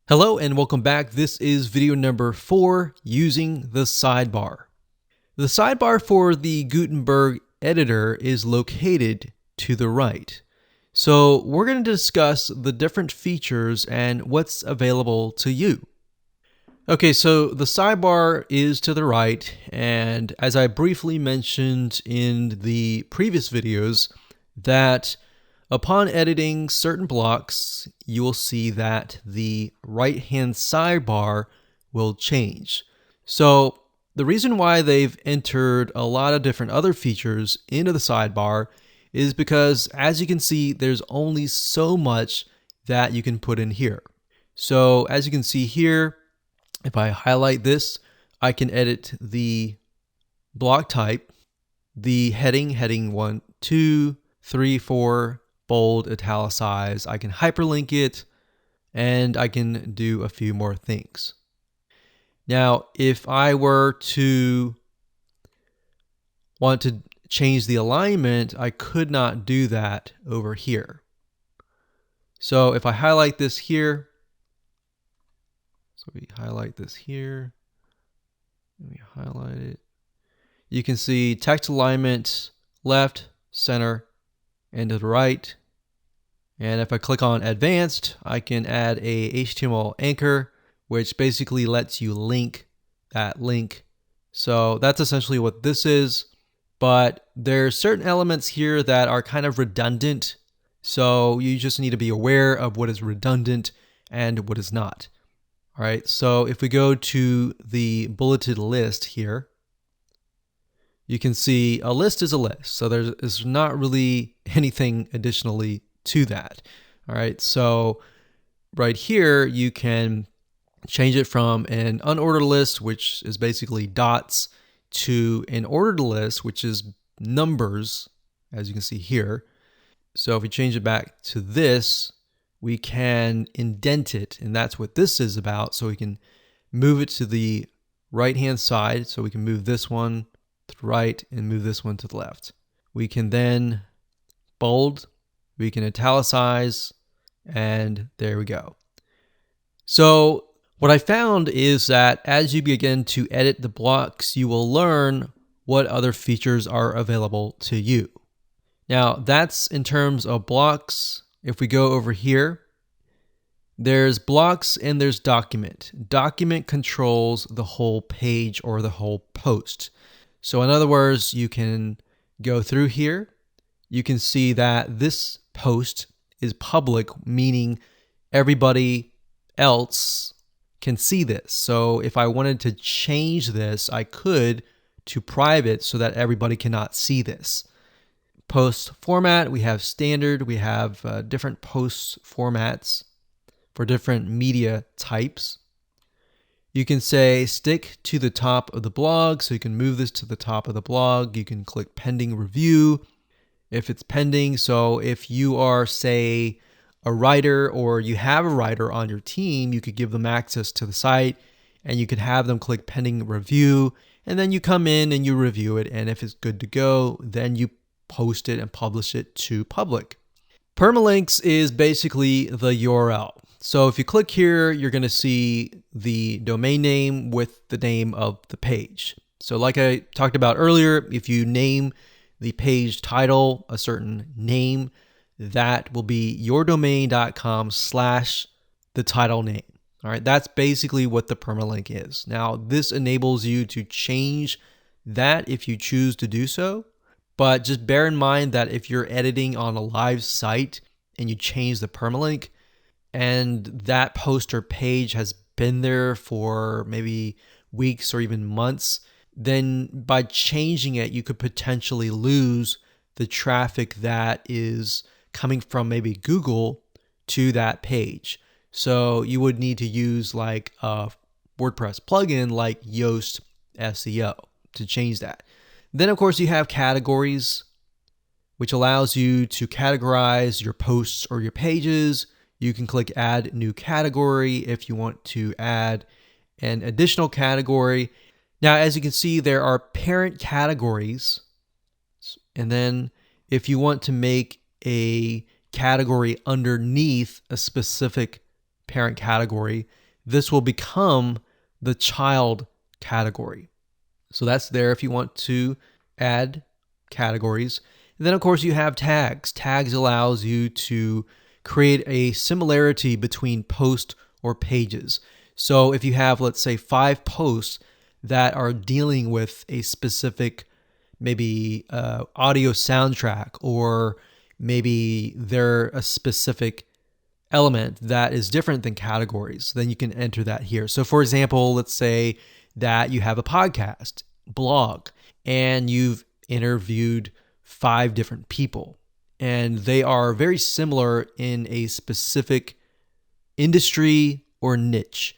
Hello and welcome back. This is video number 4, using the sidebar. The sidebar for the Gutenberg editor is located to the right. So we're going to discuss the different features and what's available to you. Okay, so the sidebar is to the right, and as I briefly mentioned in the previous videos, that upon editing certain blocks, you will see that the right-hand sidebar will change. So the reason why they've entered a lot of different other features into the sidebar is because, as you can see, there's only so much that you can put in here. So as you can see here, if I highlight this, I can edit the block type, the heading 1, 2, 3, 4, bold, italicize. I can hyperlink it, and I can do a few more things. Now, if I were to want to change the alignment, I could not do that over here. So if I highlight this here, so we highlight this here, and we highlight it, you can see text alignment left, center, and to the right. And if I click on advanced, I can add a HTML anchor, which basically lets you link that link. So that's essentially what this is. But there's certain elements here that are kind of redundant. So you just need to be aware of what is redundant and what is not. All right, so if we go to the bulleted list here, you can see a list is a list. So there's not really anything additionally to that. All right, so right here, you can change it from an unordered list, which is basically dots, to an ordered list, which is numbers, as you can see here. So if we change it back to this, we can indent it, and that's what this is about. So we can move it to the right-hand side. So we can move this one to the right and move this one to the left. We can then bold, we can italicize, and there we go. So what I found is that as you begin to edit the blocks, you will learn what other features are available to you. Now that's in terms of blocks. If we go over here, there's blocks and there's document. Document controls the whole page or the whole post. So in other words, you can go through here. You can see that this post is public, meaning everybody else can see this. So if I wanted to change this, I could to private so that everybody cannot see this. Post format, we have standard, we have different post formats for different media types. You can say stick to the top of the blog, so you can move this to the top of the blog. You can click pending review if it's pending. So if you are, say, a writer or you have a writer on your team, you could give them access to the site and you could have them click pending review, and then you come in and you review it, and if it's good to go, then you post it and publish it to public. Permalinks is basically the URL. So if you click here, you're going to see the domain name with the name of the page. So like I talked about earlier, if you name the page title a certain name, that will be yourdomain.com/the title name. All right, that's basically what the permalink is. Now, this enables you to change that if you choose to do so. But just bear in mind that if you're editing on a live site and you change the permalink and that post or page has been there for maybe weeks or even months, then by changing it, you could potentially lose the traffic that is coming from maybe Google to that page. So you would need to use like a WordPress plugin like Yoast SEO to change that. Then, of course, you have categories, which allows you to categorize your posts or your pages. You can click add new category if you want to add an additional category. Now, as you can see, there are parent categories. And then if you want to make a category underneath a specific parent category, this will become the child category. So that's there if you want to add categories. And then of course you have tags. Tags allows you to create a similarity between posts or pages. So if you have, let's say, 5 posts that are dealing with a specific maybe audio soundtrack, or maybe they're a specific element that is different than categories, then you can enter that here. So for example, let's say that you have a podcast, blog, and you've interviewed 5 different people, and they are very similar in a specific industry or niche.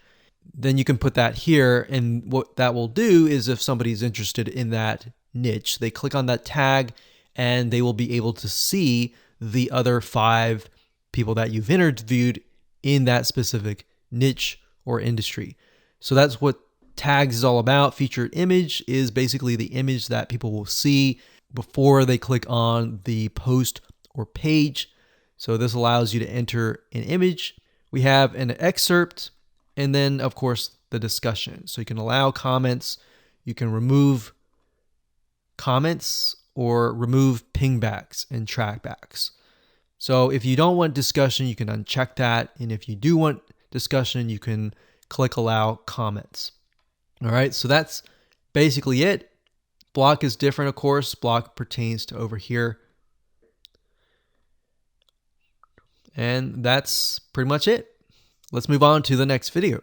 Then you can put that here, and what that will do is if somebody's interested in that niche, they click on that tag and they will be able to see the other 5 people that you've interviewed in that specific niche or industry. So that's what tags is all about. Featured image is basically the image that people will see before they click on the post or page. So this allows you to enter an image. We have an excerpt, and then of course the discussion. So you can allow comments, you can remove comments, or remove pingbacks and trackbacks. So if you don't want discussion, you can uncheck that. And if you do want discussion, you can click allow comments. All right, so that's basically it. Block is different, of course. Block pertains to over here. And that's pretty much it. Let's move on to the next video.